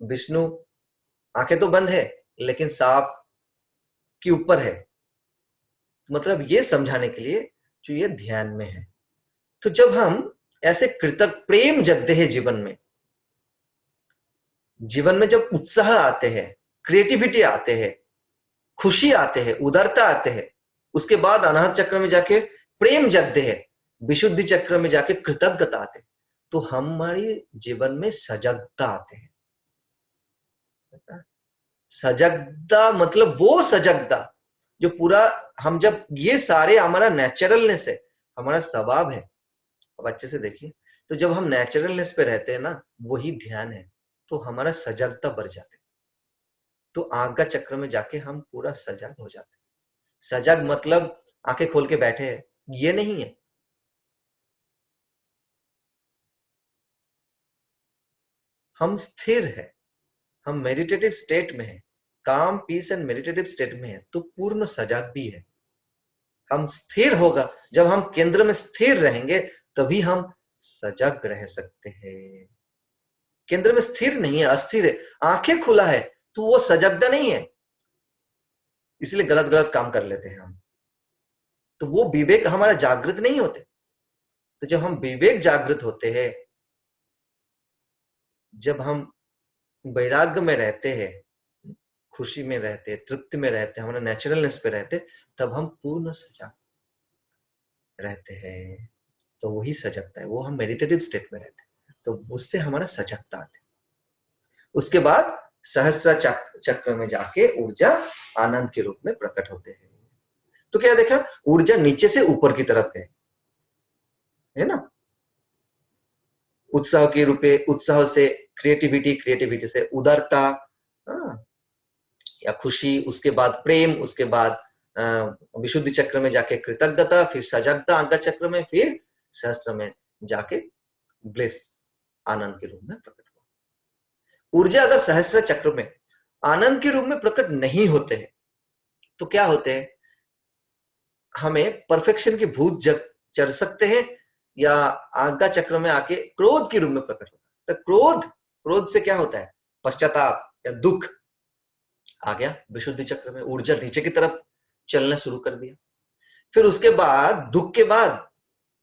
विष्णु आंखें तो बंद है लेकिन सांप के ऊपर है, मतलब ये समझाने के लिए जो ये ध्यान में है। तो जब हम ऐसे कृतज्ञ प्रेम जगते हैं जीवन में जब उत्साह आते हैं, क्रिएटिविटी आते हैं, खुशी आते हैं, उदारता आते हैं, उसके बाद अनाहत चक्र में जाके प्रेम जगते हैं, विशुद्धि चक्र में जाके कृतज्ञता आते हैं, तो हमारी जीवन में सजगता आते हैं। सजगता मतलब वो सजगता जो पूरा, हम जब ये सारे हमारा नेचुरलनेस है, हमारा स्वभाव है। अब अच्छे से देखिए, तो जब हम नेचुरलनेस पे रहते हैं ना, वही ध्यान है, तो हमारा सजगता बढ़ जाता है। तो आज्ञा चक्र में जाके हम पूरा सजग हो जाते हैं। सजग मतलब आंखें खोल के बैठे हैं, ये नहीं है। हम स्थिर है, हम मेडिटेटिव स्टेट में है, काम पीस एंड मेडिटेटिव स्टेट में है, तो पूर्ण सजग भी है। हम स्थिर होगा, जब हम केंद्र में स्थिर रहेंगे तभी हम सजग रह सकते हैं। केंद्र में स्थिर नहीं है, अस्थिर है, आंखें खुला है, तो वो सजगता नहीं है, इसलिए गलत गलत काम कर लेते हैं हम। तो वो विवेक हमारा जागृत नहीं होते। तो जब हम विवेक जागृत होते हैं, जब हम वैराग्य में रहते हैं, खुशी में रहते हैं, तृप्ति में रहते हैं, हमारा नेचुरलनेस पे रहते, तब हम पूर्ण सजग रहते हैं। तो वही सजगता है, वो हम मेडिटेटिव स्टेट में रहते हैं, तो उससे हमारा सजगता आती है। उसके बाद सहस्त्र चक्र में जाके ऊर्जा आनंद के रूप में प्रकट होते हैं। तो क्या देखा, ऊर्जा नीचे से ऊपर की तरफ है ना। उत्साह के रूप में, उत्साह से क्रिएटिविटी, क्रिएटिविटी से उदारता, या खुशी, उसके बाद प्रेम, उसके बाद विशुद्धि चक्र में जाके कृतज्ञता, फिर सजगता आज्ञा चक्र में, फिर सहस्त्र में जाके ब्लिस आनंद के रूप में प्रकट हुआ। ऊर्जा अगर सहस्त्र चक्र में आनंद के रूप में प्रकट नहीं होते हैं तो क्या होते हैं, हमें परफेक्शन की भूत जग चढ़ सकते हैं, या आज्ञा चक्र में आके क्रोध के रूप में प्रकट होता है। तो क्रोध से क्या होता है, पश्चाताप या दुख आ गया। विशुद्धि चक्र में ऊर्जा नीचे की तरफ चलना शुरू कर दिया। फिर उसके बाद दुख के बाद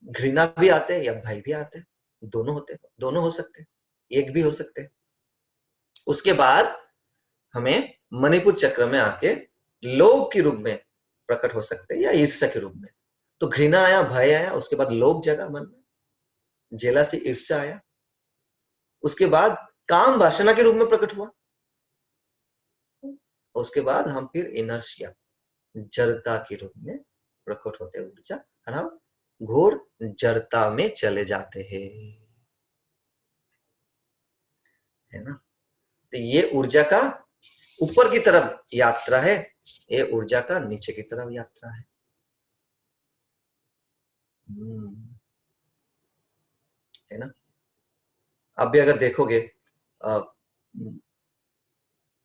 घृणा भी आते हैं या भय भी आते हैं, दोनों होते हैं, दोनों हो सकते हैं, एक भी हो सकते हैं। उसके बाद हमें मणिपुर चक्र में आके लोभ के रूप में प्रकट हो सकते हैं या ईर्ष्या के रूप में। तो घृणा आया, भय आया, उसके बाद लोभ जगा मन में, जेलसी, ईर्ष्या आया। उसके बाद काम वासना के रूप में प्रकट हुआ। उसके बाद हम फिर इनर्शिया, जड़ता के रूप में प्रकट होते ऊर्जा, और हम घोर जड़ता में चले जाते हैं, है ना। तो ये ऊर्जा का ऊपर की तरफ यात्रा है, ये ऊर्जा का नीचे की तरफ यात्रा है। है ना। अब भी अगर देखोगे,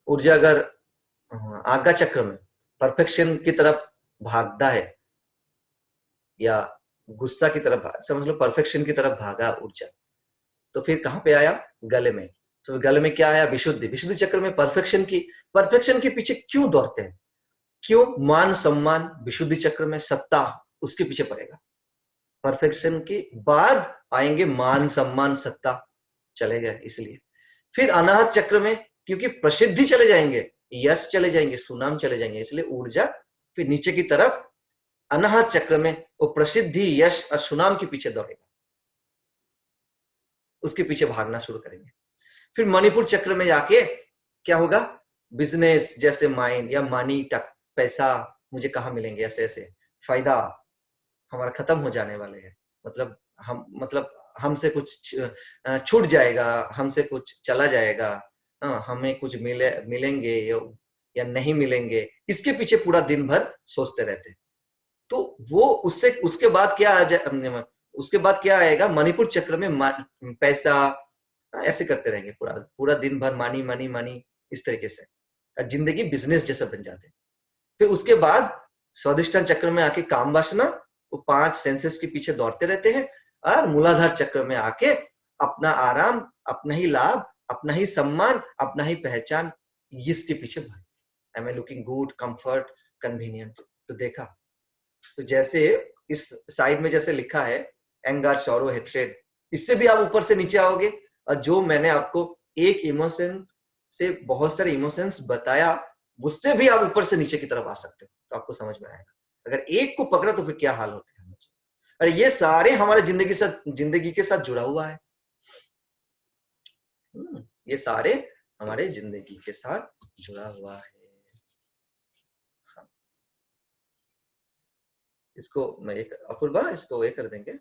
ऊर्जा अगर आज्ञा चक्र में परफेक्शन की तरफ भागता है, या गुस्सा की तरफ, समझ लो परफेक्शन की तरफ भागा ऊर्जा, तो फिर कहां पे आया, गले में। तो गले में क्या आया, विशुद्धि। विशुद्धि चक्र में परफेक्शन के पीछे क्यों दौड़ते हैं, क्यों, मान सम्मान, विशुद्धि चक्र में सत्ता उसके पीछे पड़ेगा। परफेक्शन के बाद आएंगे मान सम्मान सत्ता, चले गए इसलिए। फिर अनाहत चक्र में क्योंकि प्रसिद्धि चले जाएंगे, यश चले जाएंगे, सुनाम चले जाएंगे, इसलिए ऊर्जा फिर नीचे की तरफ अनाहत चक्र में वो प्रसिद्धि, यश और सुनाम के पीछे दौड़ेगा, उसके पीछे भागना शुरू करेंगे। फिर मणिपुर चक्र में जाके क्या होगा, बिजनेस जैसे माइंड या मनी तक, पैसा मुझे कहाँ मिलेंगे, ऐसे ऐसे फायदा हमारा खत्म हो जाने वाले हैं, मतलब हमसे कुछ छूट जाएगा, हमसे कुछ चला जाएगा, हमें कुछ मिलेंगे या नहीं मिलेंगे, इसके पीछे पूरा दिन भर सोचते रहते हैं। तो वो उसके बाद क्या आएगा, मणिपुर चक्र में पैसा, ऐसे करते रहेंगे पूरा पूरा दिन भर, मानी मानी मानी, इस तरीके से जिंदगी बिजनेस जैसा बन जाते हैं। फिर उसके बाद स्वादिष्टान चक्र में आके काम वासना, वो 5 सेंसेस के पीछे दौड़ते रहते हैं, और मूलाधार चक्र में आके अपना आराम, अपना ही लाभ, अपना ही सम्मान, अपना ही पहचान, इसके पीछे भाग। Am I looking good, comfort, convenient. तो देखा, तो जैसे इस साइड में जैसे लिखा है एंगर, सॉरो, हेट्रेड, इससे भी आप ऊपर से नीचे आओगे, और जो मैंने आपको एक इमोशन से बहुत सारे इमोशंस बताया, उससे भी आप ऊपर से नीचे की तरफ आ सकते हो। तो आपको समझ में आएगा, अगर एक को पकड़ा तो फिर क्या हाल होते हैं। अरे ये सारे हमारे जिंदगी के साथ जुड़ा हुआ है। ये सारे हमारे जिंदगी के साथ जुड़ा हुआ है। हाँ। इसको मैं एक अपूर्वा, इसको ये कर देंगे।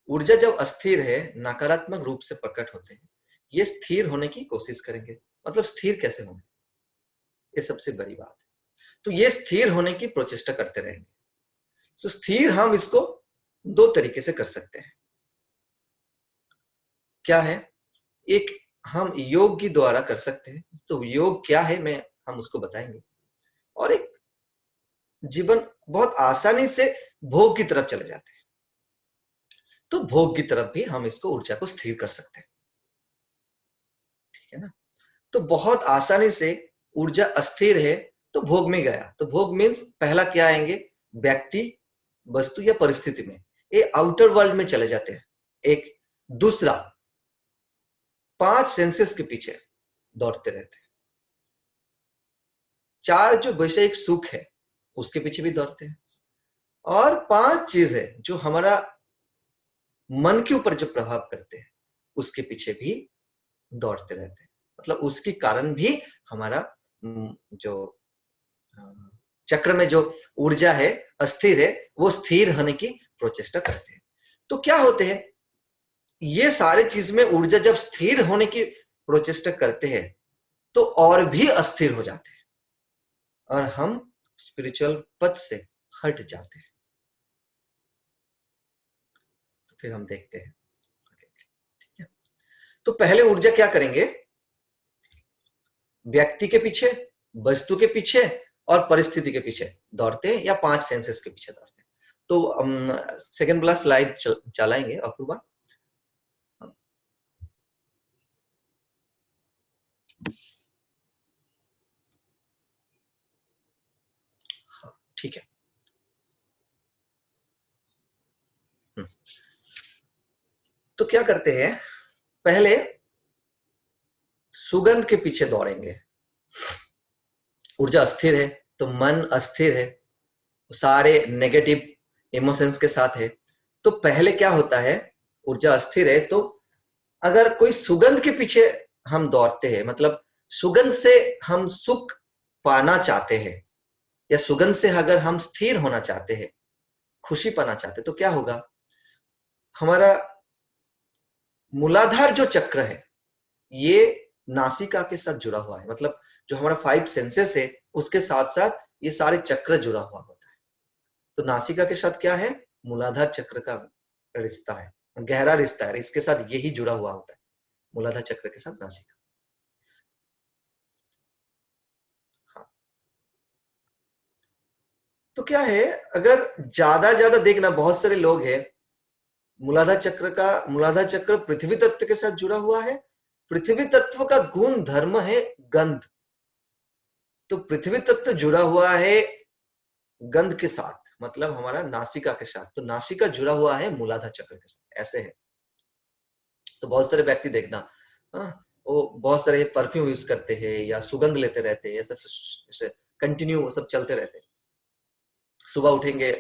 ऊर्जा जब अस्थिर है, नकारात्मक रूप से प्रकट होते हैं, ये स्थिर होने की कोशिश करेंगे। मतलब स्थिर कैसे होंगे, ये सबसे बड़ी बात है। तो ये स्थिर होने की प्रचेष्टा करते रहेंगे। तो स्थिर हम इसको दो तरीके से कर सकते हैं। क्या है, एक हम योग के द्वारा कर सकते हैं। तो योग क्या है, हम उसको बताएंगे। और एक जीवन बहुत आसानी से भोग की तरफ चले जाते हैं, तो भोग की तरफ भी हम इसको ऊर्जा को स्थिर कर सकते हैं। ठीक है ना। तो बहुत आसानी से ऊर्जा अस्थिर है तो भोग में गया। तो भोग मीन्स पहला क्या आएंगे, व्यक्ति, वस्तु या परिस्थिति में, ये आउटर वर्ल्ड में चले जाते हैं। एक दूसरा, 5 सेंसेस के पीछे दौड़ते रहते हैं। 4 जो वैषयिक सुख है उसके पीछे भी दौड़ते हैं। और 5 चीज है जो हमारा मन के ऊपर जो प्रभाव करते हैं उसके पीछे भी दौड़ते रहते हैं। मतलब उसके कारण भी हमारा जो चक्र में जो ऊर्जा है अस्थिर है, वो स्थिर होने की प्रचेष्टा करते हैं। तो क्या होते हैं, ये सारे चीज में ऊर्जा जब स्थिर होने की प्रचेष्टा करते हैं तो और भी अस्थिर हो जाते हैं और हम स्पिरिचुअल पथ से हट जाते हैं। तो फिर हम देखते हैं। ठीक है। तो पहले ऊर्जा क्या करेंगे, व्यक्ति के पीछे, वस्तु के पीछे और परिस्थिति के पीछे दौड़ते हैं, या 5 सेंसेस के पीछे दौड़ते हैं। तो सेकंड वाला स्लाइड चलाएंगे अपूर्वा। ठीक है। तो क्या करते हैं, पहले सुगंध के पीछे दौड़ेंगे। ऊर्जा अस्थिर है तो मन अस्थिर है, सारे नेगेटिव इमोशंस के साथ है। तो पहले क्या होता है, ऊर्जा अस्थिर है तो अगर कोई सुगंध के पीछे हम दौड़ते हैं, मतलब सुगंध से हम सुख पाना चाहते हैं, या सुगंध से अगर हम स्थिर होना चाहते हैं, खुशी पाना चाहते हैं, तो क्या होगा, हमारा मूलाधार जो चक्र है ये नासिका के साथ जुड़ा हुआ है। मतलब जो हमारा 5 सेंसेस है उसके साथ साथ ये सारे चक्र जुड़ा हुआ होता है। तो नासिका के साथ क्या है, मूलाधार चक्र का रिश्ता है, गहरा रिश्ता है, इसके साथ यही जुड़ा हुआ होता है, मूलाधार चक्र के साथ नासिका। हाँ। तो क्या है, अगर ज्यादा देखना, बहुत सारे लोग हैं, मूलाधार चक्र पृथ्वी तत्व के साथ जुड़ा हुआ है। पृथ्वी तत्व का गुण धर्म है गंध। तो पृथ्वी तत्व जुड़ा हुआ है गंध के साथ, मतलब हमारा नासिका के साथ। तो नासिका जुड़ा हुआ है मूलाधार चक्र के साथ, ऐसे है। तो बहुत सारे व्यक्ति देखना, वो बहुत सारे परफ्यूम यूज करते हैं या सुगंध लेते रहते हैं, ऐसे कंटिन्यू सब चलते रहते हैं। सुबह उठेंगे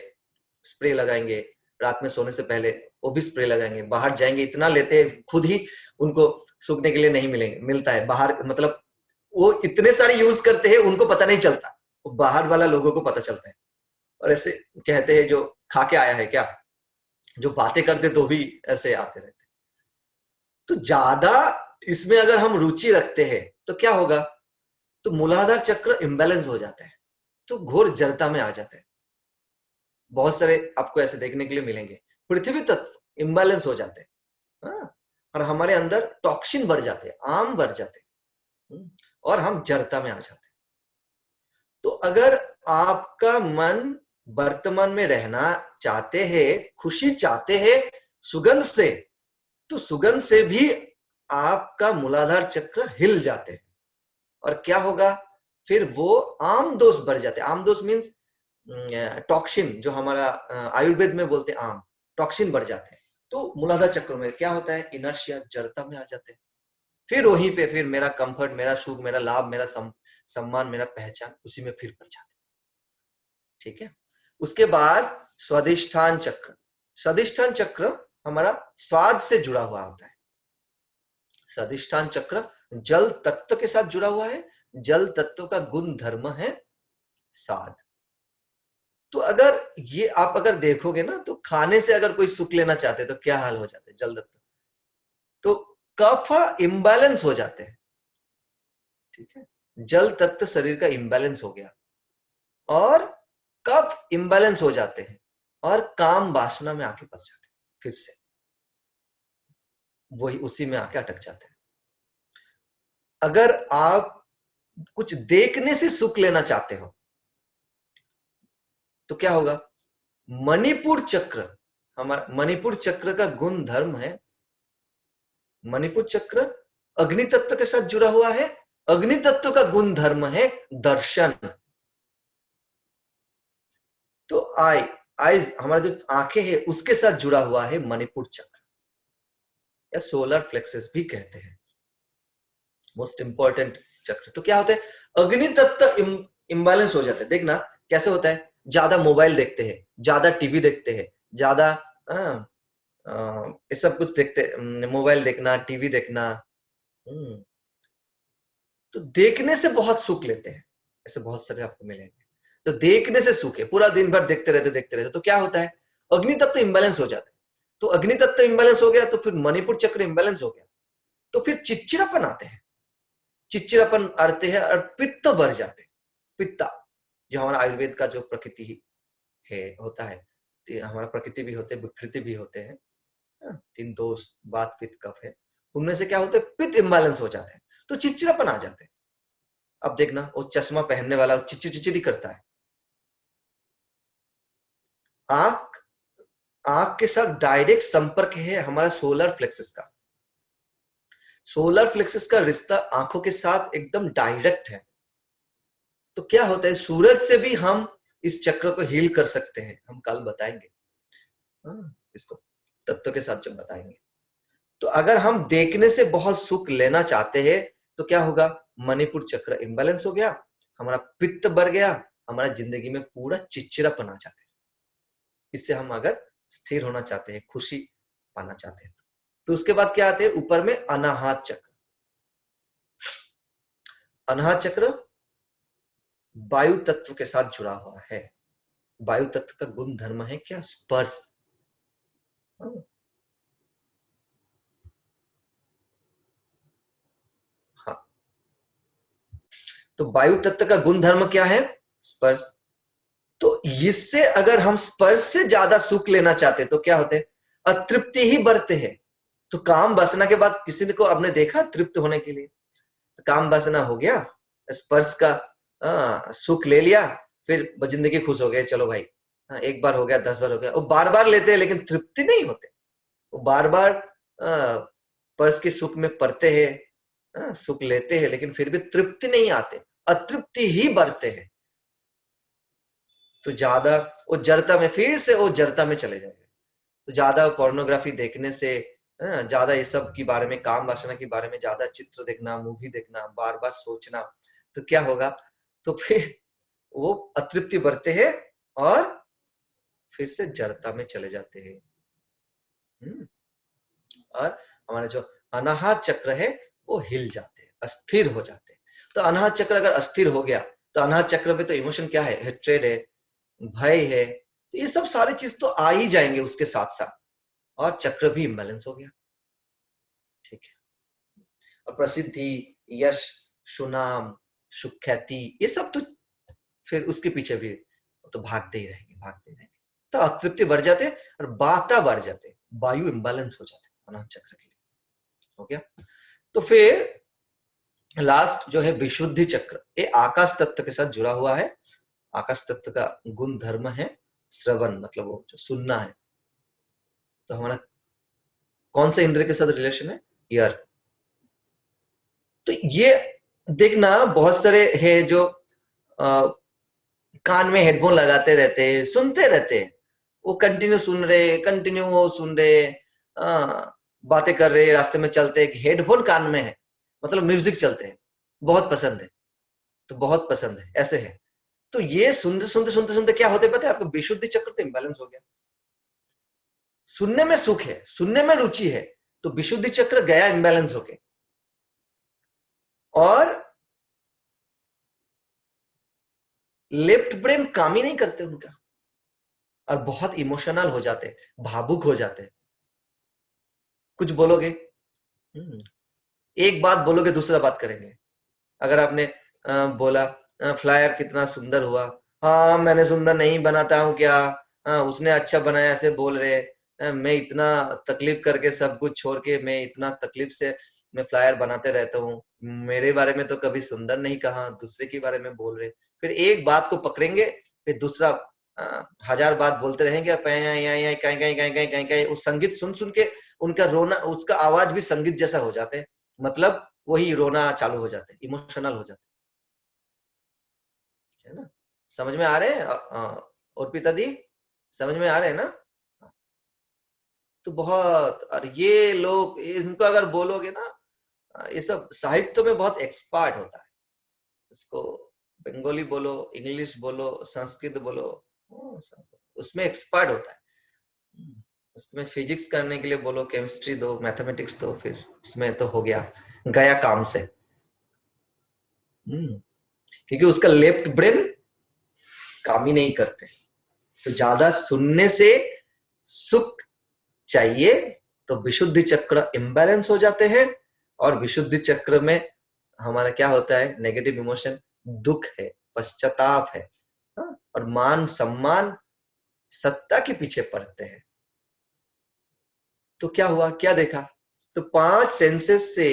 स्प्रे लगाएंगे, रात में सोने से पहले वो भी स्प्रे लगाएंगे, बाहर जाएंगे इतना लेते हैं, खुद ही उनको सूखने के लिए नहीं मिलता है बाहर। मतलब वो इतने सारे यूज करते हैं, उनको पता नहीं चलता, वो बाहर वाला लोगों को पता चलता है। और ऐसे कहते हैं जो खा के आया है क्या, जो बातें करते तो भी ऐसे आते रहते। तो ज्यादा इसमें अगर हम रुचि रखते हैं तो क्या होगा, तो मूलाधार चक्र इम्बैलेंस हो जाता है, तो घोर जड़ता में आ जाता है। बहुत सारे आपको ऐसे देखने के लिए मिलेंगे, पृथ्वी तत्व इम्बैलेंस हो जाते हैं, और हमारे अंदर टॉक्सिन बढ़ जाते हैं, आम बढ़ जाते हैं, और हम जड़ता में आ जाते हैं। तो अगर आपका मन वर्तमान में रहना चाहते हैं, खुशी चाहते हैं सुगंध से, तो सुगंध से भी आपका मूलाधार चक्र हिल जाते हैं और क्या होगा, फिर वो आम दोष बढ़ जाते हैं। आम दोष मीन्स टॉक्सिन, जो हमारा आयुर्वेद में बोलते हैं आम, टॉक्सिन बढ़ जाते हैं। तो मूलाधार चक्र में क्या होता है, इनर्शिया, जड़ता में आ जाते हैं। फिर वहीं पे फिर मेरा कंफर्ट, मेरा सुख, मेरा लाभ, मेरा सम्मान, मेरा पहचान उसी में फिर पड़ जाते। ठीक है। उसके बाद स्वादिष्ठान चक्र। स्वादिष्ठान चक्र हमारा स्वाद से जुड़ा हुआ होता है। स्वादिष्ठान चक्र जल तत्व के साथ जुड़ा हुआ है। जल तत्व का गुण धर्म है स्वाद। तो अगर ये आप अगर देखोगे ना, तो खाने से अगर कोई सुख लेना चाहते तो क्या हाल हो जाते हैं, जल तत्व, तो कफ इम्बैलेंस हो जाते हैं। ठीक है। जल तत्व शरीर का इम्बैलेंस हो गया और कफ इम्बैलेंस हो जाते हैं और काम वासना में आके पड़ जाते हैं, फिर से वही उसी में आके अटक जाते हैं। अगर आप कुछ देखने से सुख लेना चाहते हो तो क्या होगा, मणिपुर चक्र, हमारा मणिपुर चक्र का गुण धर्म है, मणिपुर चक्र अग्नि तत्व के साथ जुड़ा हुआ है। अग्नि तत्व का गुण धर्म है दर्शन। तो आईज, हमारा जो आंखें हैं उसके साथ जुड़ा हुआ है मणिपुर चक्र, या सोलर प्लेक्सस भी कहते हैं, मोस्ट इंपॉर्टेंट चक्र। तो क्या होता है, अग्नि तत्व इम्बैलेंस हो जाता है। देखना कैसे होता है, ज्यादा मोबाइल देखते हैं, ज्यादा टीवी देखते हैं, ज्यादा ये सब कुछ देखते, मोबाइल देखना, टीवी देखना, तो देखने से बहुत सुख लेते हैं। ऐसे बहुत सारे आपको मिलेंगे। तो देखने से सुख है, पूरा दिन भर देखते रहते तो क्या होता है, अग्नि तत्व इम्बैलेंस हो जाता है। तो अग्नि तत्व इम्बैलेंस हो गया तो फिर मणिपुर चक्र इम्बैलेंस हो गया, तो फिर चिड़चिड़ापन आते हैं, चिड़चिड़ापन आते हैं और पित्त बढ़ जाते हैं। पित्ता जो हमारा आयुर्वेद का जो प्रकृति है होता है, हमारा प्रकृति भी होते हैं, विकृति भी होते हैं, तीन दोष, वात पित्त कफ है, उनमें से क्या होता है, पित्त इम्बैलेंस हो जाते हैं तो चिड़चिड़ापन आ जाते हैं। अब देखना वो चश्मा पहनने वाला चिड़चिड़ी करता है। आंख, आंख के साथ डायरेक्ट संपर्क है हमारा सोलर प्लेक्सस का। सोलर प्लेक्सस का रिश्ता आंखों के साथ एकदम डायरेक्ट है। तो क्या होता है, सूरज से भी हम इस चक्र को हील कर सकते हैं, हम कल बताएंगे इसको तत्व के साथ जब बताएंगे। तो अगर हम देखने से बहुत सुख लेना चाहते हैं तो क्या होगा, मणिपुर चक्र इम्बैलेंस हो गया, हमारा पित्त बढ़ गया, हमारा जिंदगी में पूरा चिड़चिड़ापन आ जाता है। इससे हम अगर स्थिर होना चाहते हैं, खुशी पाना चाहते हैं, तो उसके बाद क्या आते हैं ऊपर में, अनाहत चक्र। अनाहत चक्र वायु तत्व के साथ जुड़ा हुआ है। वायु तत्व का गुण धर्म है क्या, स्पर्श। हाँ, तो वायु तत्व का गुण धर्म क्या है, स्पर्श। तो इससे अगर हम स्पर्श से ज्यादा सुख लेना चाहते तो क्या होते हैं, अतृप्ति ही बढ़ते हैं। तो काम वासना के बाद किसी को आपने देखा तृप्त होने के लिए, काम वासना हो गया, स्पर्श का सुख ले लिया, फिर जिंदगी खुश हो गए, चलो भाई, एक बार हो गया, 10 बार हो गया, वो बार बार लेते हैं लेकिन तृप्ति नहीं होते। वो बार बार स्पर्श के सुख में पड़ते हैं, सुख लेते हैं, लेकिन फिर भी तृप्ति नहीं आते, अतृप्ति ही बढ़ते हैं। तो ज्यादा वो जड़ता में, फिर से वो जड़ता में चले जाएंगे। तो ज्यादा पोर्नोग्राफी देखने से, ज्यादा ये सब के बारे में, काम वासना के बारे में ज्यादा चित्र देखना, मूवी देखना, बार बार सोचना, तो क्या होगा, तो फिर वो अतृप्ति बढ़ते हैं और फिर से जड़ता में चले जाते हैं। और हमारा जो अनाहत चक्र है वो हिल जाते हैं, अस्थिर हो जाते हैं। तो अनाहत चक्र अगर अस्थिर हो गया तो अनाहत चक्र में तो इमोशन क्या है, हेट्रेड है, भय है, तो ये सब सारी चीज तो आ ही जाएंगे उसके साथ साथ, और चक्र भी इम्बैलेंस हो गया। ठीक है। और प्रसिद्धि, यश, सुनाम, सुख्याति, ये सब तो फिर उसके पीछे भी तो भागते ही रहेंगे, भागते ही रहेंगे। तो अतृप्ति बढ़ जाते और बाता बढ़ जाते, वायु इम्बैलेंस हो जाते अनाहत चक्र के लिए। हो गया। तो फिर लास्ट जो है विशुद्धि चक्र, ये आकाश तत्व के साथ जुड़ा हुआ है। आकाश तत्व का गुण धर्म है श्रवण, मतलब वो जो सुनना है। तो हमारा कौन से इंद्र के साथ रिलेशन है, ईयर। तो ये देखना, बहुत सारे है जो कान में हेडफोन लगाते रहते हैं, सुनते रहते हैं, वो कंटिन्यू सुन रहे, कंटिन्यू वो सुन रहे, बातें कर रहे, रास्ते में चलते, हेडफोन कान में है, मतलब म्यूजिक चलते हैं, बहुत पसंद है, तो बहुत पसंद है, ऐसे है। तो ये सुनते सुनते सुनते सुनते क्या होते पता है आपको, विशुद्धि चक्र तो इंबैलेंस हो गया। सुनने में सुख है, सुनने में रुचि है, तो विशुद्धि चक्र गया इंबैलेंस होके, और लेफ्ट ब्रेन काम ही नहीं करते उनका, और बहुत इमोशनल हो जाते, भावुक हो जाते। कुछ बोलोगे, एक बात बोलोगे दूसरा बात करेंगे। अगर आपने बोला फ्लायर कितना सुंदर हुआ, हाँ मैंने सुंदर नहीं बनाता हूँ क्या, उसने अच्छा बनाया ऐसे बोल रहे, मैं इतना तकलीफ करके सब कुछ छोड़ के मैं इतना तकलीफ से मैं फ्लायर बनाते रहता हूँ, मेरे बारे में तो कभी सुंदर नहीं कहा, दूसरे के बारे में बोल रहे। फिर एक बात को पकड़ेंगे, फिर दूसरा हजार बात बोलते रहेंगे, कहीं कहीं कहीं कहीं कहीं कहीं उस संगीत सुन सुन के उनका रोना, उसका आवाज भी संगीत जैसा हो जाते हैं, मतलब वही रोना चालू हो जाते, इमोशनल हो जाते है ना। समझ में आ रहे हैं और पिता दी, समझ में आ रहे हैं ना। तो बहुत, और ये लोग इनको अगर बोलोगे ना, ये सब साहित्य में बहुत एक्सपर्ट होता है, इसको बंगाली बोलो, इंग्लिश बोलो, संस्कृत बोलो, उसमें एक्सपर्ट होता है। उसमें फिजिक्स करने के लिए बोलो, केमिस्ट्री दो, मैथमेटिक्स दो, फिर उसमें तो हो गया, गया काम से। क्योंकि उसका लेफ्ट ब्रेन काम ही नहीं करते। तो ज्यादा सुनने से सुख चाहिए, तो विशुद्धि चक्र इम्बैलेंस हो जाते हैं, और विशुद्धि चक्र में हमारा क्या होता है, नेगेटिव इमोशन, दुख है, पश्चाताप है, और मान सम्मान सत्ता के पीछे पड़ते हैं। तो क्या हुआ, क्या देखा, तो 5 सेंसेस से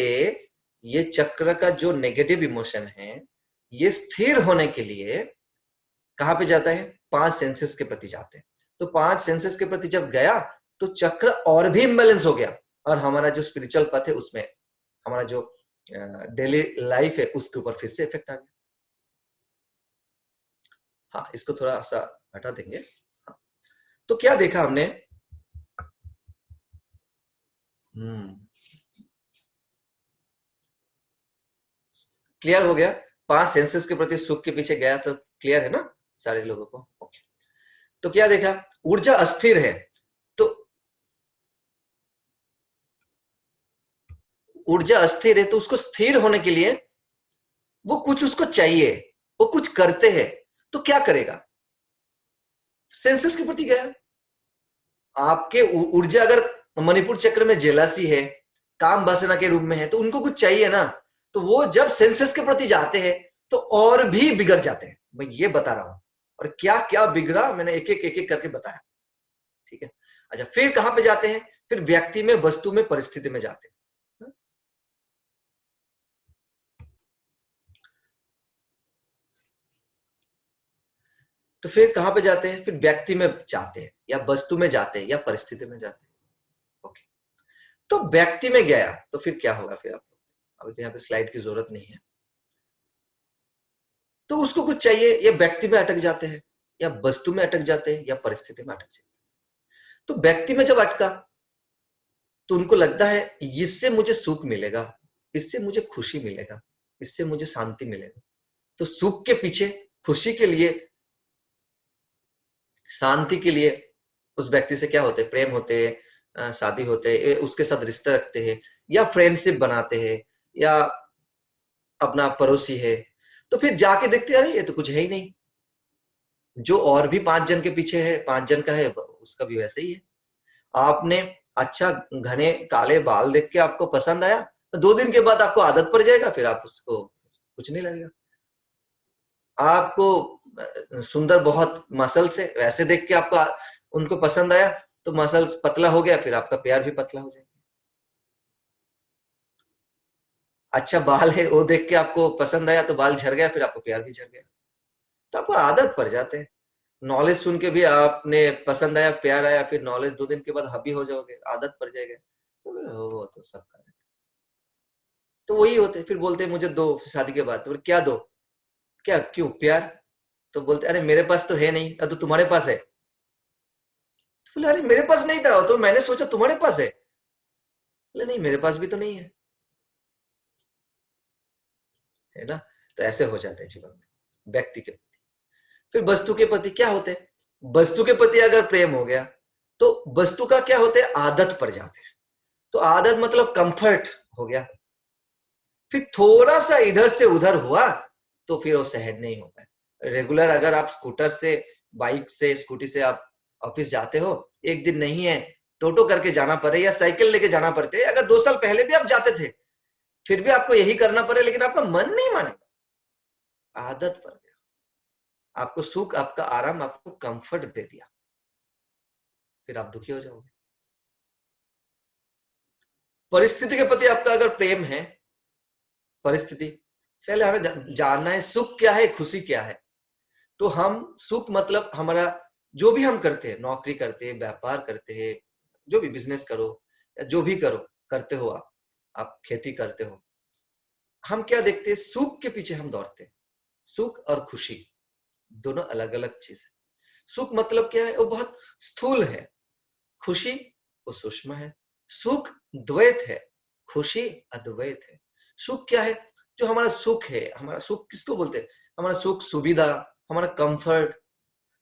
ये चक्र का जो नेगेटिव इमोशन है, ये स्थिर होने के लिए कहां पे जाता है, 5 सेंसेस के प्रति जाते हैं। तो 5 सेंसेस के प्रति जब गया, तो चक्र और भी इम्बैलेंस हो गया, और हमारा जो स्पिरिचुअल पथ है उसमें, हमारा जो डेली लाइफ है उसके ऊपर फिर से इफेक्ट आ गया। हाँ, इसको थोड़ा सा हटा देंगे। हाँ, तो क्या देखा हमने, क्लियर हो गया, 5 सेंसेस के प्रति सुख के पीछे गया, तो क्लियर है ना सारे लोगों को। ओके, तो क्या देखा, ऊर्जा अस्थिर है, तो ऊर्जा अस्थिर है, तो उसको स्थिर होने के लिए वो कुछ उसको चाहिए, वो कुछ करते हैं, तो क्या करेगा, सेंसेस के प्रति गया। आपके ऊर्जा अगर मणिपुर चक्र में जेलसी है, काम वासना के रूप में है, तो उनको कुछ चाहिए ना, तो वो जब सेंसेस के प्रति जाते हैं तो और भी बिगड़ जाते हैं, मैं ये बता रहा हूं, और क्या क्या बिगड़ा मैंने एक एक करके बताया, ठीक है। अच्छा, फिर कहां पे जाते हैं, फिर व्यक्ति में, वस्तु में, परिस्थिति में जाते हैं। तो फिर कहां पे जाते हैं, फिर व्यक्ति में जाते हैं, या वस्तु में जाते हैं, या परिस्थिति में जाते हैं। ओके, तो व्यक्ति में गया तो फिर क्या होगा, फिर आप, अभी तो यहाँ पे स्लाइड की जरूरत नहीं है, तो उसको कुछ चाहिए, या व्यक्ति में अटक जाते हैं, या वस्तु में अटक जाते हैं, या परिस्थिति में अटक जाते हैं। तो व्यक्ति में जब अटका, तो उनको लगता है इससे मुझे सुख मिलेगा, इससे मुझे खुशी मिलेगा, इससे मुझे शांति मिलेगा। तो सुख के पीछे, खुशी के लिए, शांति के लिए उस व्यक्ति से क्या होते हैं, प्रेम होते हैं, शादी होते हैं, उसके साथ रिश्ता रखते हैं, या फ्रेंडशिप बनाते हैं, या अपना पड़ोसी है। तो फिर जाके देखते हैं, अरे ये तो कुछ है ही नहीं, जो और भी 5 जन के पीछे है, 5 जन का है, उसका भी वैसे ही है। आपने अच्छा घने काले बाल देख के आपको पसंद आया, तो 2 दिन के बाद आपको आदत पड़ जाएगा, फिर आप उसको कुछ नहीं लगेगा। आपको सुंदर बहुत मसल्स है, वैसे देख के आपको उनको पसंद आया, तो मसल्स पतला हो गया, फिर आपका प्यार भी पतला हो जाएगा। अच्छा बाल है, वो देख के आपको पसंद आया, तो बाल झड़ गया, फिर आपको प्यार भी झड़ गया। तो आपको आदत पड़ जाते हैं। नॉलेज सुन के भी आपने पसंद आया, प्यार आया, फिर नॉलेज 2 दिन के बाद हावी हो जाओगे, आदत पड़ जाएगा। तो वो तो सबका है। तो वही होते, फिर बोलते मुझे दो शादी के बाद, तो क्या दो, क्या क्यों, प्यार? तो बोलते अरे मेरे पास तो है नहीं, तो तुम्हारे पास है। तो बोले अरे मेरे पास नहीं था, तो मैंने सोचा तुम्हारे पास है। बोले नहीं, मेरे पास भी तो नहीं है ना। तो ऐसे हो जाता है जीवन में व्यक्ति के। फिर वस्तु के प्रति क्या होते हैं? वस्तु के प्रति अगर प्रेम हो गया तो वस्तु का क्या होता है, आदत पड़ जाते हैं। तो आदत मतलब कंफर्ट हो गया। फिर थोड़ा सा इधर से उधर हुआ तो फिर वो सहज नहीं होता है। रेगुलर अगर आप स्कूटर से, बाइक से, स्कूटी से आप ऑफिस जाते हो, एक दिन नहीं है, टोटो करके जाना पड़े या साइकिल लेके जाना पड़ते, अगर 2 साल पहले भी आप जाते थे फिर भी आपको यही करना पड़े, लेकिन आपका मन नहीं मानेगा, आदत पड़ गया। आपको सुख, आपका आराम, आपको कंफर्ट दे दिया, फिर आप दुखी हो जाओगे। परिस्थिति के प्रति आपका अगर प्रेम है, परिस्थिति, पहले हमें जानना है सुख क्या है, खुशी क्या है। तो हम सुख मतलब हमारा जो भी हम करते हैं, नौकरी करते हैं, व्यापार करते हैं, जो भी बिजनेस करो या जो भी करो, करते हो आप खेती करते हो, हम क्या देखते हैं, सुख के पीछे हम दौड़ते हैं। सुख और खुशी दोनों अलग अलग चीज है। सुख मतलब क्या है, वो बहुत स्थूल है, खुशी वो सूक्ष्म है। सुख द्वैत है, खुशी अद्वैत है। सुख क्या है, जो हमारा सुख है, हमारा सुख किसको बोलते हैं, हमारा सुख सुविधा, हमारा कंफर्ट,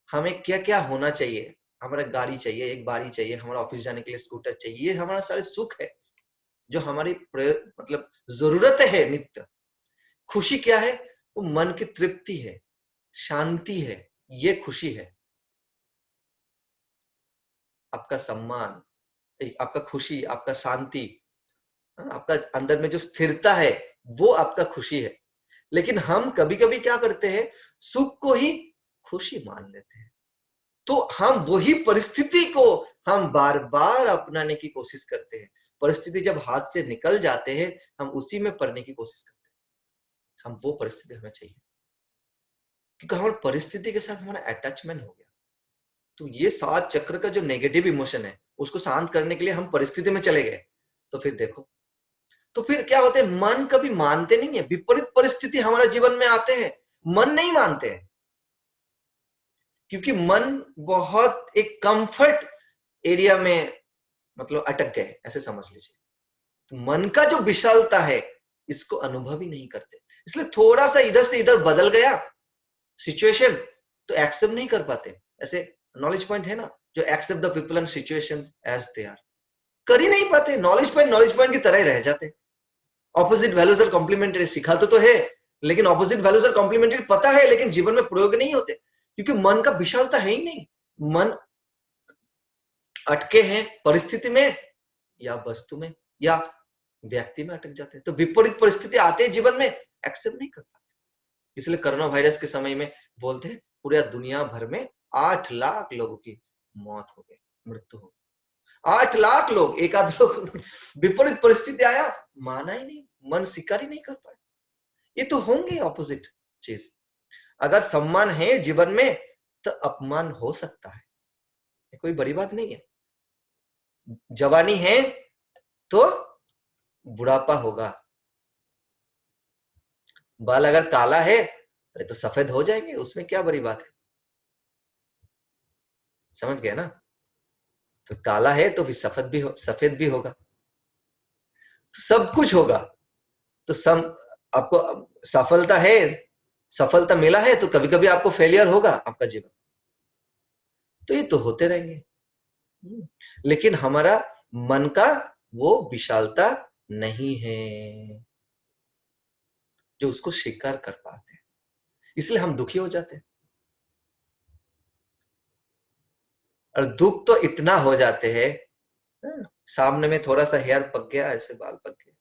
हमें क्या क्या होना चाहिए, हमारा गाड़ी चाहिए, एक बारी चाहिए, हमारा ऑफिस जाने के लिए स्कूटर चाहिए, ये हमारा सारे सुख है जो हमारी मतलब जरूरत है नित्य। खुशी क्या है, वो मन की तृप्ति है, शांति है, ये खुशी है। आपका सम्मान, आपका खुशी, आपका शांति, आपका अंदर में जो स्थिरता है, वो आपका खुशी है। लेकिन हम कभी कभी क्या करते हैं, सुख को ही खुशी मान लेते हैं। तो हम वही परिस्थिति को हम बार बार अपनाने की कोशिश करते हैं। परिस्थिति जब हाथ से निकल जाते हैं, हम उसी में पड़ने की कोशिश करते हैं। हम वो परिस्थिति हमें चाहिए, क्योंकि हमारे परिस्थिति के साथ हमारा अटैचमेंट हो गया। तो ये 7 चक्र का जो नेगेटिव इमोशन है, उसको शांत करने के लिए हम परिस्थिति में चले गए। तो फिर देखो, तो फिर क्या होते हैं, मन कभी मानते नहीं है। विपरीत परिस्थिति हमारे जीवन में आते हैं, मन नहीं मानते हैं, क्योंकि मन बहुत एक कंफर्ट एरिया में मतलब अटक गए, ऐसे समझ लीजिए। तो मन का जो विशालता है, इसको अनुभव ही नहीं करते। इसलिए थोड़ा सा इधर से इधर बदल गया सिचुएशन, तो एक्सेप्ट नहीं कर पाते। ऐसे नॉलेज पॉइंट है ना, जो accept the people and situation as they are, कर ही नहीं पाते। नॉलेज पॉइंट की तरह ही रह जाते। ऑपोजिट वैल्यूज और कॉम्प्लीमेंट्री सिखा तो है, लेकिन ऑपोजिट वैल्यूज और कॉम्प्लीमेंट्री पता है, लेकिन जीवन में प्रयोग नहीं होते, क्योंकि मन का विशालता है ही नहीं। मन अटके हैं परिस्थिति में या वस्तु में या व्यक्ति में अटक जाते हैं। तो विपरीत परिस्थिति आते हैं जीवन में, एक्सेप्ट नहीं कर पाते। इसलिए कोरोना वायरस के समय में बोलते हैं पूरे दुनिया भर में 8 लाख लोगों की मौत हो गई, मृत्यु हो गई। 8 लाख लोग, एक आध लोग विपरीत परिस्थिति आया, माना ही नहीं, मन स्वीकार ही नहीं कर पाए। ये तो होंगे ऑपोजिट चीज। अगर सम्मान है जीवन में तो अपमान हो सकता है, कोई बड़ी बात नहीं है। जवानी है तो बुढ़ापा होगा, बाल अगर काला है अरे तो सफेद हो जाएंगे, उसमें क्या बड़ी बात है। समझ गया ना। तो काला है तो फिर सफेद भी होगा, तो सब कुछ होगा। तो आपको सफलता है, सफलता मिला है, तो कभी कभी आपको फेलियर होगा आपका जीवन, तो ये तो होते रहेंगे। लेकिन हमारा मन का वो विशालता नहीं है जो उसको स्वीकार कर पाते हैं, इसलिए हम दुखी हो जाते हैं। और दुख तो इतना हो जाते हैं, सामने में थोड़ा सा हेयर पक गया, ऐसे बाल पक गए,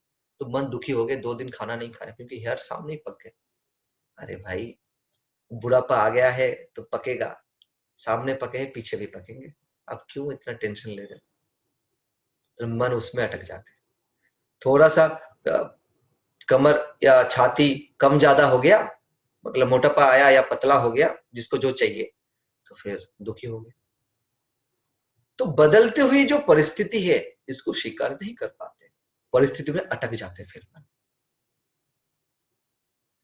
तो मन दुखी हो गए, 2 दिन खाना नहीं खाया क्योंकि हेयर सामने ही पक गए। अरे भाई, बुढ़ापा आ गया है तो पकेगा, सामने पके हैं पीछे भी पकेंगे, अब क्यों इतना टेंशन ले रहे। तो मन उसमें अटक जाते हैं। थोड़ा सा कमर या छाती कम ज्यादा हो गया, मतलब मोटापा आया या पतला हो गया, जिसको जो चाहिए, तो फिर दुखी हो गए। तो बदलती हुई जो परिस्थिति है, इसको स्वीकार नहीं कर पाते, परिस्थिति में अटक जाते फिर।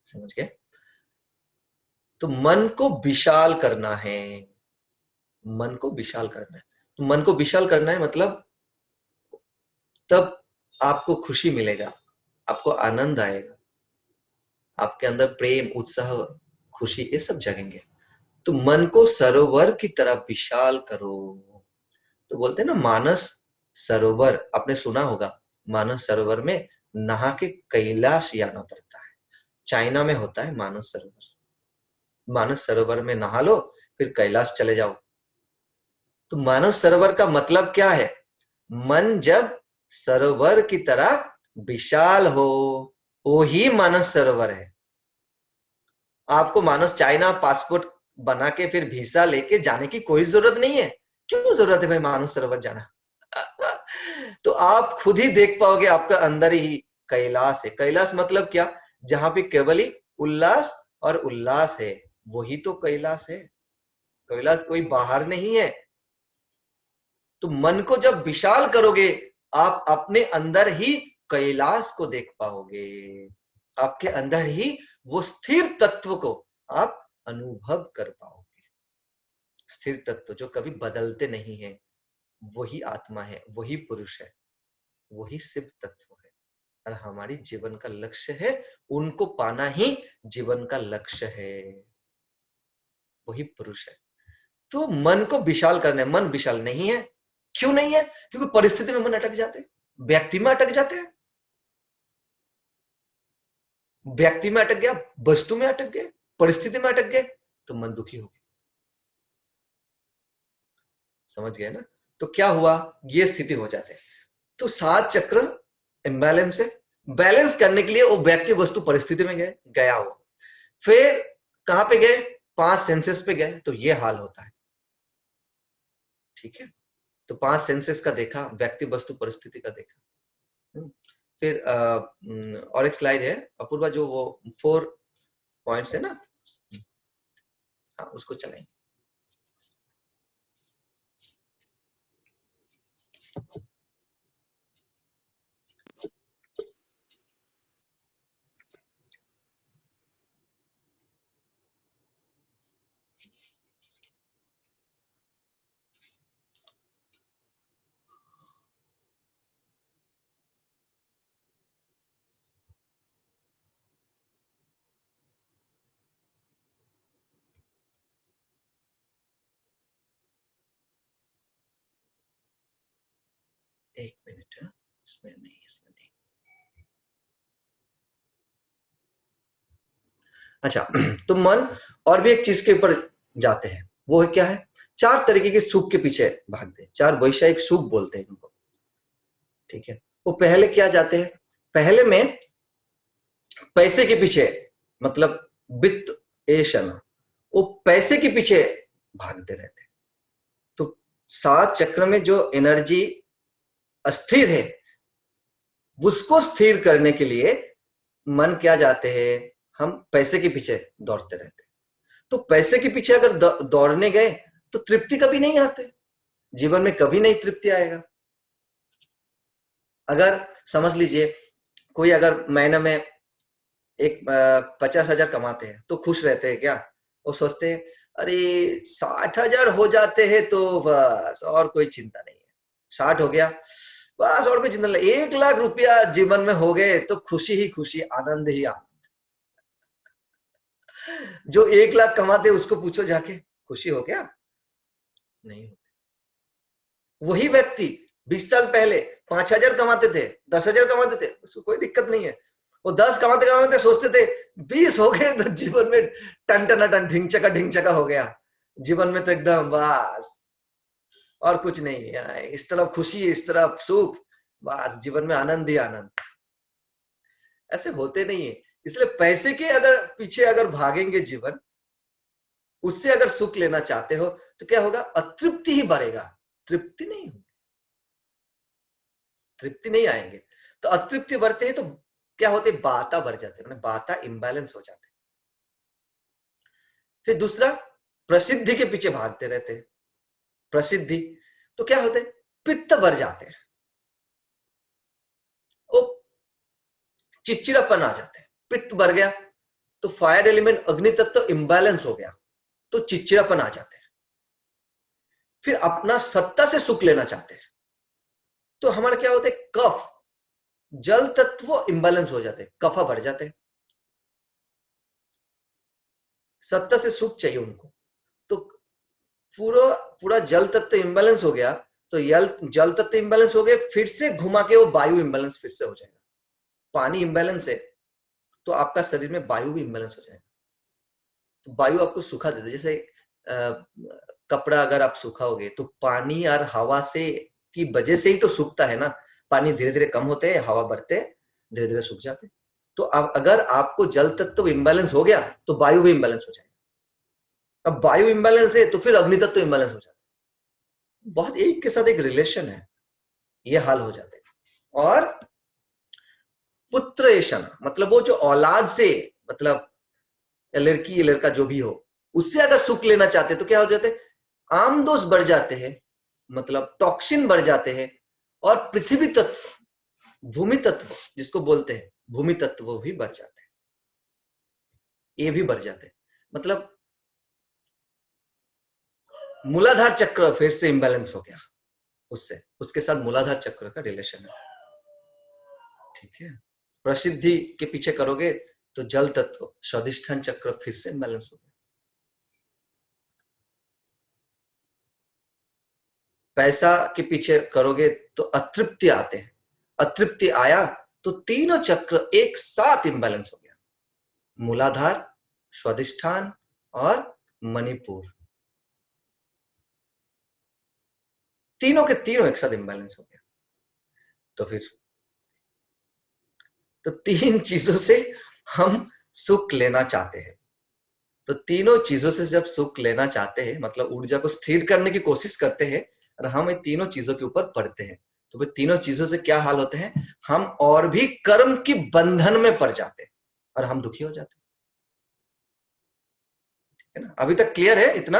समझ गए? तो मन को विशाल करना है, मन को विशाल करना है। तो मन को विशाल करना है मतलब तब आपको खुशी मिलेगा, आपको आनंद आएगा, आपके अंदर प्रेम, उत्साह, खुशी ये सब जगेंगे। तो मन को सरोवर की तरह विशाल करो। तो बोलते हैं ना मानस सरोवर, आपने सुना होगा, मानस सरोवर में नहा के कैलाश जाना पड़ता है। चाइना में होता है मानस सरोवर। मानस सरोवर में नहा लो, फिर कैलाश चले जाओ। तो मानस सरोवर का मतलब क्या है? मन जब सरोवर की तरह विशाल हो, वो ही मानस सरोवर है। आपको मानस चाइना पासपोर्ट बना के फिर वीसा लेके जाने की कोई जरूरत नहीं है। क्यों जरूरत है भाई मानस सरोवर जाना? तो आप खुद ही देख पाओगे, आपका अंदर ही कैलाश है। कैलाश मतलब क्या? जहां पे केवल ही उल्लास और उल्लास है, वही तो कैलाश है। कैलाश कोई बाहर नहीं है। तो मन को जब विशाल करोगे, आप अपने अंदर ही कैलाश को देख पाओगे। आपके अंदर ही वो स्थिर तत्व को आप अनुभव कर पाओगे। स्थिर तत्व जो कभी बदलते नहीं है, वही आत्मा है, वही पुरुष है, वही शिव तत्व है। और हमारी जीवन का लक्ष्य है, उनको पाना ही जीवन का लक्ष्य है। वही पुरुष है। तो मन को विशाल करना है। मन विशाल नहीं है। क्यों नहीं है? क्योंकि परिस्थिति में मन अटक जाते हैं, व्यक्ति में अटक जाते हैं। व्यक्ति में अटक गया, वस्तु में अटक गए, परिस्थिति में अटक गए, तो मन दुखी हो गया। समझ गए ना? तो क्या हुआ? ये स्थिति हो जाते हैं। तो 7 चक्र इम्बैलेंस है। बैलेंस करने के लिए वो व्यक्ति, वस्तु, परिस्थिति में गया हो, फिर कहां पे गए? 5 सेंसेस पे गए, तो ये हाल होता है। ठीक है? तो 5 सेंसेस का देखा, व्यक्ति, वस्तु, परिस्थिति का देखा। फिर और एक स्लाइड है अपूर्वा, जो वो 4 पॉइंट्स है ना, हाँ उसको चलाएंगे। एक मिनट है, इसमें नहीं, इसमें नहीं। अच्छा, तो मन और भी एक चीज के ऊपर जाते हैं, वो है क्या है? 4 तरीके के सुख के पीछे भागते हैं। 4 वैषयिक सुख बोलते हैं इनको। ठीक है? वो पहले क्या जाते हैं? पहले में पैसे के पीछे, मतलब वित्त एशन, वो पैसे के पीछे भागते रहते हैं। तो 7 चक्र में जो एनर्जी अस्थिर है, उसको स्थिर करने के लिए मन क्या जाते हैं? हम पैसे के पीछे दौड़ते रहते हैं। तो पैसे के पीछे अगर दौड़ने गए तो तृप्ति कभी नहीं आते, जीवन में कभी नहीं तृप्ति आएगा। अगर समझ लीजिए, कोई अगर महीने में एक 50,000 कमाते हैं तो खुश रहते हैं क्या? वो सोचते हैं अरे 60,000 हो जाते हैं तो बस और कोई चिंता नहीं है। 60 हो गया, बस और कोई चिंता नहीं। 1,00,000 रुपया जीवन में हो गए तो खुशी ही खुशी, आनंद ही आनंद। जो 1,00,000 कमाते उसको पूछो जाके, खुशी हो गया? नहीं होती। वही व्यक्ति 20 साल पहले 5,000 कमाते थे, 10,000 कमाते थे, उसको कोई दिक्कत नहीं है। वो 10 कमाते कमाते सोचते थे 20 हो गए तो जीवन में टन टन टन ढिंग चका हो गया। जीवन में तो एकदम बस और कुछ नहीं है, इस तरफ खुशी, इस तरफ सुख, बस जीवन में आनंद ही आनंद। ऐसे होते नहीं है। इसलिए पैसे के अगर पीछे अगर भागेंगे जीवन, उससे अगर सुख लेना चाहते हो तो क्या होगा? अतृप्ति ही बढ़ेगा, तृप्ति नहीं होगी, तृप्ति नहीं आएंगे। तो अतृप्ति बढ़ते हैं तो क्या होते? बाता बढ़ जाते हैं, बाता इम्बैलेंस हो जाते हैं। फिर दूसरा, प्रसिद्धि के पीछे भागते रहते हैं। प्रसिद्धि तो क्या होते? पित्त बढ़ जाते हैं, वो चिड़चिड़ापन आ जाते हैं, पित्त बढ़ गया, तो फायर एलिमेंट अग्नि तत्व इंबैलेंस हो गया तो चिड़चिड़ापन आ जाते हैं। फिर अपना सत्ता से सुख लेना चाहते हैं तो हमारा क्या होता है, कफ, जल तत्व इंबैलेंस हो जाते हैं, कफा बढ़ जाते हैं। सत्ता से सुख चाहिए उनको, तो पूरा पूरा जल तत्व इंबैलेंस हो गया, तो जल तत्व इंबैलेंस हो गए, फिर से घुमा के वो वायु इंबैलेंस फिर से हो जाएगा। पानी इंबैलेंस है तो आपका शरीर में वायु भी इंबैलेंस हो जाएगा। तो वायु आपको सूखा देता है। जैसे कपड़ा अगर आप सूखाओगे तो पानी और हवा से की वजह से ही तो सूखता है ना। पानी धीरे धीरे कम होते हैं, हवा बढ़ते, धीरे धीरे सूख जाते। तो अब अगर आपको जल तत्व इंबैलेंस हो गया तो वायु भी इंबैलेंस हो जाएगा। अब वायु इंबैलेंस है तो फिर अग्नि तत्व इंबैलेंस हो जाता है। बहुत एक के साथ एक रिलेशन है, ये हाल हो जाते हैं। और पुत्र ऐशना, मतलब वो जो औलाद से, मतलब लड़की लड़का जो भी हो, उससे अगर सुख लेना चाहते तो क्या हो जाते, आम दोष बढ़ जाते हैं, मतलब टॉक्सिन बढ़ जाते हैं। और पृथ्वी तत्व, भूमि तत्व जिसको बोलते हैं, भूमि तत्व भी बढ़ जाते हैं, ये भी बढ़ जाते हैं। मतलब मूलाधार चक्र फिर से इंबैलेंस हो गया, उससे उसके साथ मूलाधार चक्र का रिलेशन है। ठीक है, प्रसिद्धि के पीछे करोगे तो जल तत्व, स्वादिष्ठान चक्र फिर से इंबैलेंस हो गया। पैसा के पीछे करोगे तो अतृप्ति आते हैं, अतृप्ति आया तो तीनों चक्र एक साथ इंबैलेंस हो गया, मूलाधार, स्वादिष्ठान और मणिपुर, तीनों के तीनों एक साथ इंबैलेंस हो गया। तो फिर तो तीन चीजों से हम सुख लेना चाहते हैं। तो तीनों चीजों से जब सुख लेना चाहते हैं, मतलब ऊर्जा को स्थिर करने की कोशिश करते हैं, और हम इन तीनों चीजों के ऊपर पड़ते हैं, तो वे तीनों चीजों से क्या हाल होते हैं, हम और भी कर्म की बंधन में पड़ जाते हैं और हम दुखी हो जाते हैं। ठीक है ना, अभी तक क्लियर है इतना?